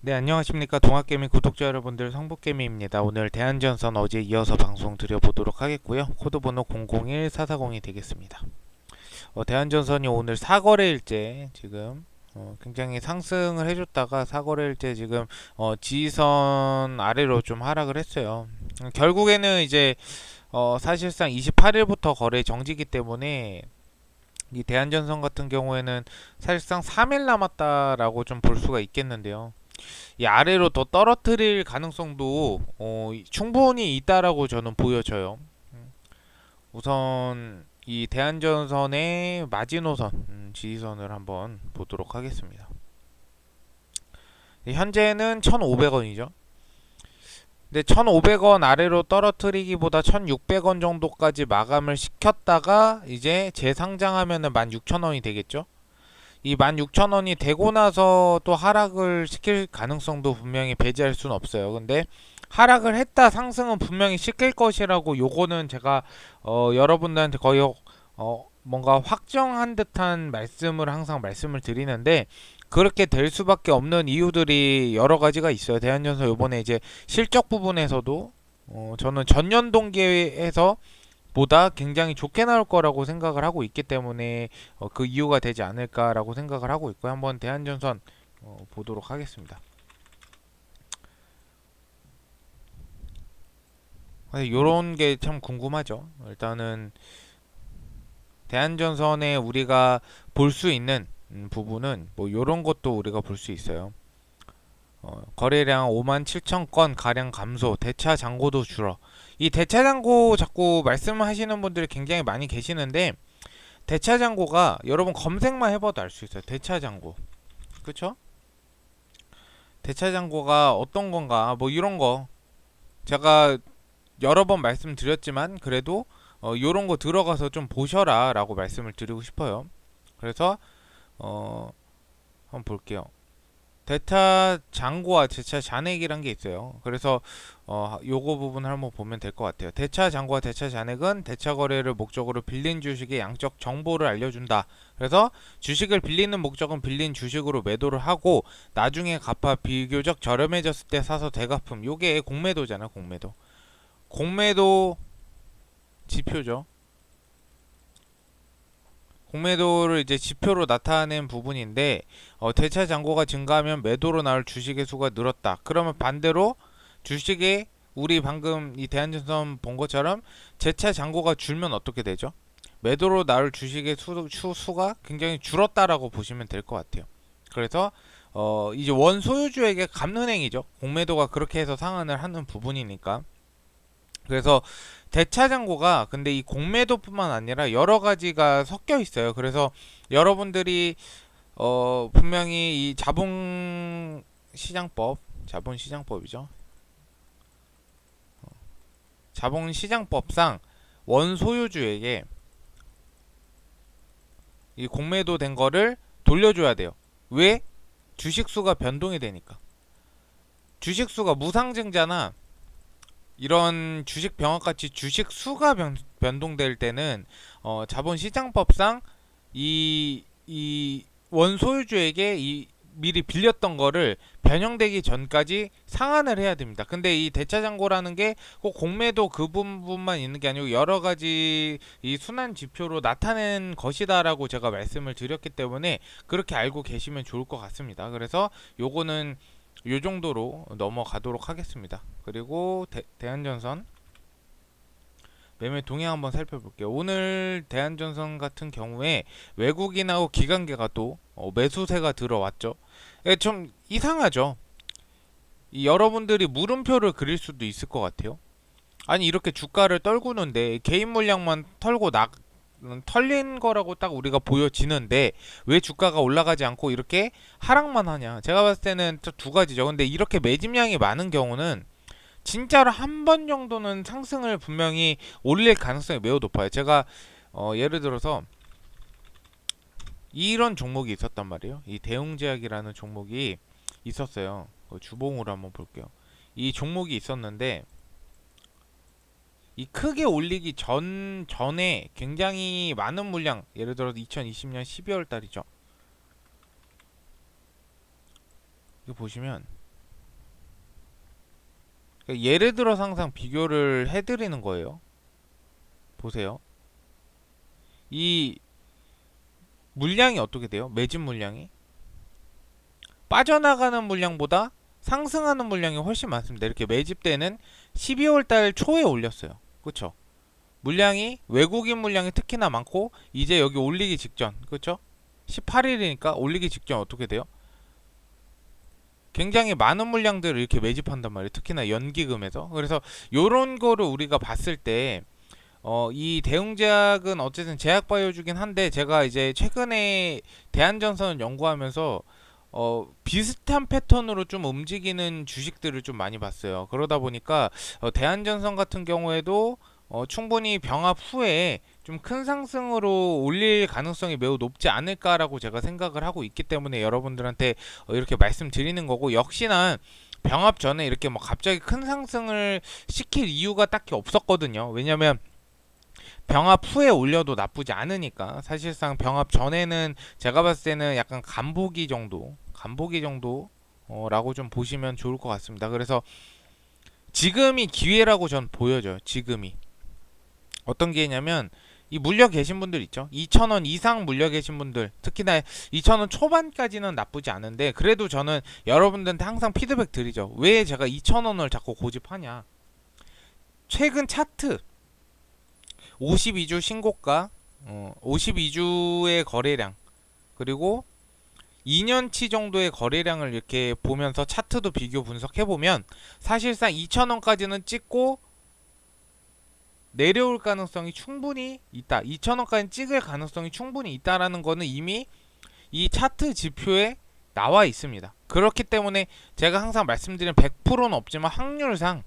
네, 안녕하십니까. 동학개미 구독자 여러분들, 성북개미입니다. 오늘 대한전선 어제 이어서 방송 드려보도록 하겠고요. 코드번호 001440이 되겠습니다. 대한전선이 오늘 4거래일째 지금 굉장히 상승을 해줬다가 4거래일째 지금 지지선 아래로 좀 하락을 했어요. 결국에는 이제 사실상 28일부터 거래 정지기 때문에 이 대한전선 같은 경우에는 사실상 3일 남았다라고 좀 볼 수가 있겠는데요. 이 아래로 더 떨어뜨릴 가능성도 충분히 있다라고 저는 보여져요. 우선 이 대한전선의 마지노선 지지선을 한번 보도록 하겠습니다. 현재는 1,500원이죠. 근데 1,500원 아래로 떨어뜨리기보다 1,600원 정도까지 마감을 시켰다가 이제 재상장하면은 16,000원이 되겠죠. 이 16,000원이 되고 나서 또 하락을 시킬 가능성도 분명히 배제할 수는 없어요. 근데 하락을 했다 상승은 분명히 시킬 것이라고 요거는 제가 여러분들한테 거의 뭔가 확정한 듯한 말씀을 항상 말씀을 드리는데 그렇게 될 수밖에 없는 이유들이 여러 가지가 있어요. 대한전선 요번에 이제 실적 부분에서도 저는 전년 동기에서 보다 굉장히 좋게 나올 거라고 생각을 하고 있기 때문에 그 이유가 되지 않을까라고 생각을 하고 있고요. 한번 대한전선 보도록 하겠습니다. 이런 게 참 궁금하죠. 일단은 대한전선에 우리가 볼 수 있는 부분은 뭐 이런 것도 우리가 볼 수 있어요. 거래량 5만 7천 건 가량 감소, 대차 잔고도 줄어. 이 대차 잔고 자꾸 말씀하시는 분들이 굉장히 많이 계시는데 대차 잔고가 여러분 검색만 해봐도 알 수 있어요. 대차 잔고. 그쵸? 대차 잔고가 어떤 건가? 뭐 이런 거. 제가 여러 번 말씀드렸지만 그래도 요런 거 들어가서 좀 보셔라 라고 말씀을 드리고 싶어요. 그래서 한번 볼게요. 대차 잔고와 대차 잔액이란 게 있어요. 그래서 요거 부분을 한번 보면 될 것 같아요. 대차 잔고와 대차 잔액은 대차 거래를 목적으로 빌린 주식의 양적 정보를 알려준다. 그래서 주식을 빌리는 목적은 빌린 주식으로 매도를 하고 나중에 갚아 비교적 저렴해졌을 때 사서 되갚음. 요게 공매도잖아, 공매도. 공매도 지표죠. 공매도를 이제 지표로 나타낸 부분인데 대차 잔고가 증가하면 매도로 나올 주식의 수가 늘었다. 그러면 반대로 주식의 우리 방금 이 대한전선 본 것처럼 재차 잔고가 줄면 어떻게 되죠? 매도로 나올 주식의 수가 굉장히 줄었다라고 보시면 될 것 같아요. 그래서 이제 원 소유주에게 갚는 행위죠. 공매도가 그렇게 해서 상환을 하는 부분이니까. 그래서 대차장고가 근데 이 공매도뿐만 아니라 여러 가지가 섞여 있어요. 그래서 여러분들이 분명히 이 자본시장법이죠. 자본시장법상 원소유주에게 이 공매도 된 거를 돌려줘야 돼요. 왜? 주식수가 변동이 되니까. 주식수가 무상증자나 이런 주식 병합같이 주식 수가 변동될 때는 자본시장법상 이 원소유주에게 이 미리 빌렸던 거를 변형되기 전까지 상환을 해야 됩니다. 근데 이 대차잔고라는 게 꼭 공매도 그 부분만 있는 게 아니고 여러 가지 이 순환 지표로 나타낸 것이다라고 제가 말씀을 드렸기 때문에 그렇게 알고 계시면 좋을 것 같습니다. 그래서 요거는 요 정도로 넘어가도록 하겠습니다. 그리고 대한전선 매매 동향 한번 살펴볼게요. 오늘 대한전선 같은 경우에 외국인하고 기관계가 또 매수세가 들어왔죠. 좀 이상하죠. 여러분들이 물음표를 그릴 수도 있을 것 같아요. 아니 이렇게 주가를 떨구는데 개인 물량만 털고 털린 거라고 딱 우리가 보여지는데 왜 주가가 올라가지 않고 이렇게 하락만 하냐. 제가 봤을 때는 두 가지죠. 근데 이렇게 매집량이 많은 경우는 진짜로 한 번 정도는 상승을 분명히 올릴 가능성이 매우 높아요. 제가 예를 들어서 이런 종목이 있었단 말이에요. 이 대웅제약이라는 종목이 있었어요. 주봉으로 한번 볼게요. 이 종목이 있었는데 이 크게 올리기 전에 굉장히 많은 물량, 예를 들어서 2020년 12월 달이죠. 이거 보시면 그러니까 예를 들어서 항상 비교를 해드리는 거예요. 보세요. 이 물량이 어떻게 돼요? 매집 물량이 빠져나가는 물량보다 상승하는 물량이 훨씬 많습니다. 이렇게 매집 때는 12월 달 초에 올렸어요. 그렇죠? 물량이 외국인 물량이 특히나 많고 이제 여기 올리기 직전. 그렇죠? 18일이니까 올리기 직전 어떻게 돼요? 굉장히 많은 물량들을 이렇게 매집한단 말이에요. 특히나 연기금에서. 그래서 요런 거를 우리가 봤을 때 이 대웅제약은 어쨌든 제약바이오주긴 한데 제가 이제 최근에 대한전선을 연구하면서 비슷한 패턴으로 좀 움직이는 주식들을 좀 많이 봤어요. 그러다 보니까 대한전선 같은 경우에도 충분히 병합 후에 좀 큰 상승으로 올릴 가능성이 매우 높지 않을까라고 제가 생각을 하고 있기 때문에 여러분들한테 이렇게 말씀드리는 거고, 역시나 병합 전에 이렇게 뭐 갑자기 큰 상승을 시킬 이유가 딱히 없었거든요. 왜냐면 병합 후에 올려도 나쁘지 않으니까. 사실상 병합 전에는 제가 봤을 때는 약간 간보기 정도 라고 좀 보시면 좋을 것 같습니다. 그래서 지금이 기회라고 전 보여져요. 지금이 어떤 기회냐면, 이 물려 계신 분들 있죠. 2,000원 이상 물려 계신 분들, 특히나 2,000원 초반까지는 나쁘지 않은데, 그래도 저는 여러분들한테 항상 피드백 드리죠. 왜 제가 2,000원을 자꾸 고집하냐. 최근 차트 52주 신고가, 52주의 거래량, 그리고 2년치 정도의 거래량을 이렇게 보면서 차트도 비교 분석해보면 사실상 2,000원까지는 찍고 내려올 가능성이 충분히 있다. 2,000원까지 찍을 가능성이 충분히 있다라는 거는 이미 이 차트 지표에 나와 있습니다. 그렇기 때문에 제가 항상 말씀드린 100%는 없지만 확률상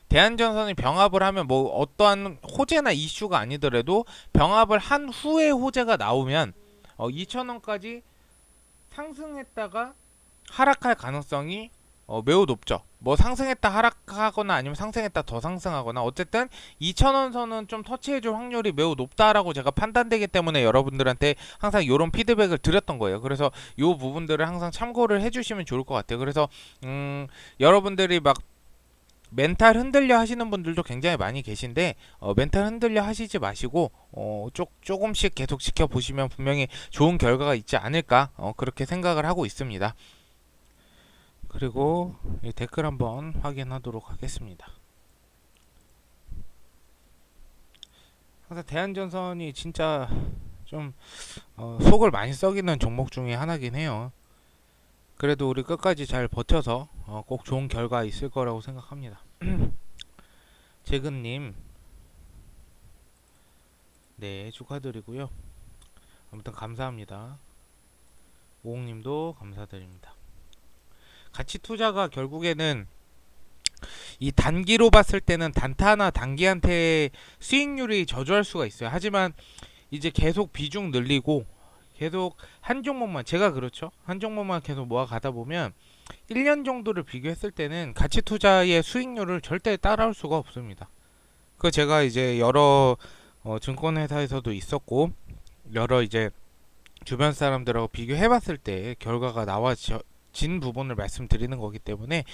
대한전선이 병합을 하면 뭐 어떠한 호재나 이슈가 아니더라도 병합을 한 후에 호재가 나오면 2,000원까지 상승했다가 하락할 가능성이 매우 높죠. 뭐 상승했다 하락하거나 아니면 상승했다 더 상승하거나, 어쨌든 2,000원 선은 좀 터치해줄 확률이 매우 높다라고 제가 판단되기 때문에 여러분들한테 항상 이런 피드백을 드렸던 거예요. 그래서 이 부분들을 항상 참고를 해주시면 좋을 것 같아요. 그래서 여러분들이 막 멘탈 흔들려 하시는 분들도 굉장히 많이 계신데, 멘탈 흔들려 하시지 마시고 조금씩 계속 지켜보시면 분명히 좋은 결과가 있지 않을까, 그렇게 생각을 하고 있습니다. 그리고 이 댓글 한번 확인하도록 하겠습니다. 항상 대한전선이 진짜 좀 속을 많이 썩이는 종목 중에 하나긴 해요. 그래도 우리 끝까지 잘 버텨서 꼭 좋은 결과 있을 거라고 생각합니다. 재근님, 네, 축하드리고요. 아무튼 감사합니다. 오홍님도 감사드립니다. 가치 투자가 결국에는 이 단기로 봤을 때는 단타나 단기한테 수익률이 저조할 수가 있어요. 하지만 이제 계속 비중 늘리고 계속 한 종목만, 제가 그렇죠, 한 종목만 계속 모아 가다 보면 1년 정도를 비교했을 때는 가치 투자의 수익률을 절대 따라올 수가 없습니다. 그 제가 이제 여러 증권회사에서도 있었고 여러 이제 주변 사람들하고 비교해봤을 때 결과가 나와진 부분을 말씀드리는 거기 때문에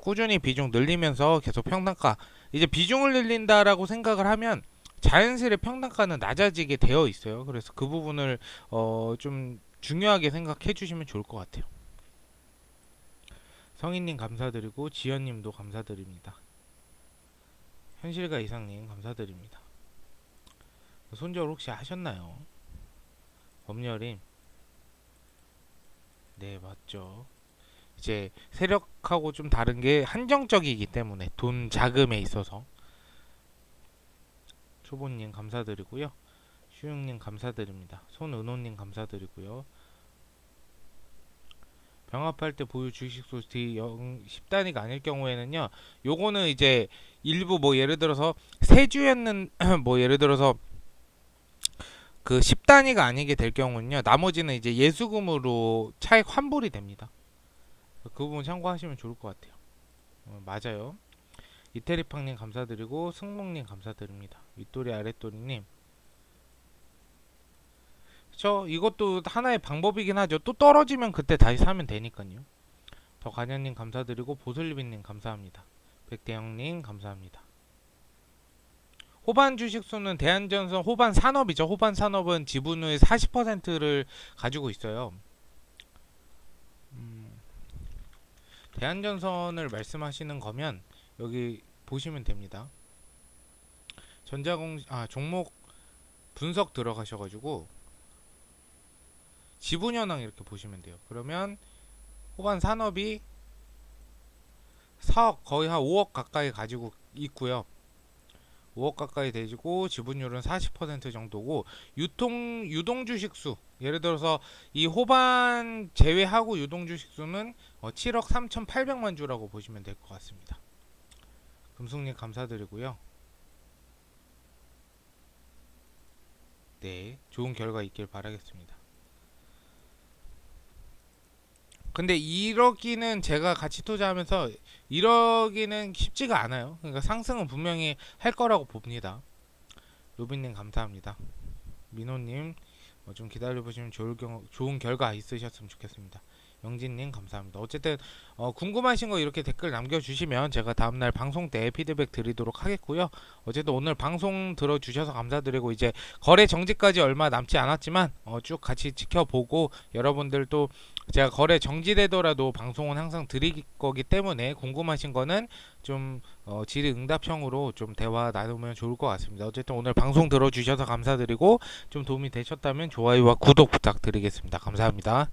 꾸준히 비중 늘리면서 계속 평단가, 이제 비중을 늘린다라고 생각을 하면 자연스레 평단가는 낮아지게 되어 있어요. 그래서 그 부분을 좀 중요하게 생각해 주시면 좋을 것 같아요. 성인님 감사드리고 지연님도 감사드립니다. 현실가 이상님 감사드립니다. 손절 혹시 하셨나요? 범여림, 네 맞죠. 이제 세력하고 좀 다른 게 한정적이기 때문에 돈 자금에 있어서. 초보님 감사드리고요. 슈영님 감사드립니다. 손은호님 감사드리고요. 병합할 때 보유 주식 수 D 10단위가 아닐 경우에는요, 요거는 이제 일부 뭐 예를 들어서 세주였는 뭐 예를 들어서 그 10단위가 아니게 될 경우는요, 나머지는 이제 예수금으로 차익 환불이 됩니다. 그 부분 참고하시면 좋을 것 같아요. 맞아요. 이태리팡님 감사드리고 승목님 감사드립니다. 윗도리 아랫도리님, 이것도 하나의 방법이긴 하죠. 또 떨어지면 그때 다시 사면 되니까요. 더 관현님 감사드리고 보슬리비님 감사합니다. 백대영님 감사합니다. 호반 주식수는 대한전선 호반 산업이죠. 호반 산업은 지분의 40%를 가지고 있어요. 대한전선을 말씀하시는 거면 여기 보시면 됩니다. 종목 분석 들어가셔가지고 지분 현황 이렇게 보시면 돼요. 그러면 호반 산업이 사억 거의 한 5억 가까이 가지고 있고요. 5억 가까이 되고 지분율은 40% 정도고 유동 주식수 예를 들어서 이 호반 제외하고 유동 주식수는 7억 3,800만 주라고 보시면 될 것 같습니다. 금숙님 감사드리고요. 네, 좋은 결과 있길 바라겠습니다. 근데 1억이는 제가 같이 투자하면서 1억이는 쉽지가 않아요. 그러니까 상승은 분명히 할 거라고 봅니다. 루빈님 감사합니다. 민호님 좀 기다려보시면 좋은 결과 있으셨으면 좋겠습니다. 영진님 감사합니다. 어쨌든 궁금하신 거 이렇게 댓글 남겨주시면 제가 다음날 방송 때 피드백 드리도록 하겠고요. 어쨌든 오늘 방송 들어주셔서 감사드리고 이제 거래 정지까지 얼마 남지 않았지만 쭉 같이 지켜보고 여러분들도 제가 거래 정지되더라도 방송은 항상 드릴 거기 때문에 궁금하신 거는 좀 질의응답형으로 좀 대화 나누면 좋을 것 같습니다. 어쨌든 오늘 방송 들어주셔서 감사드리고 좀 도움이 되셨다면 좋아요와 구독 부탁드리겠습니다. 감사합니다.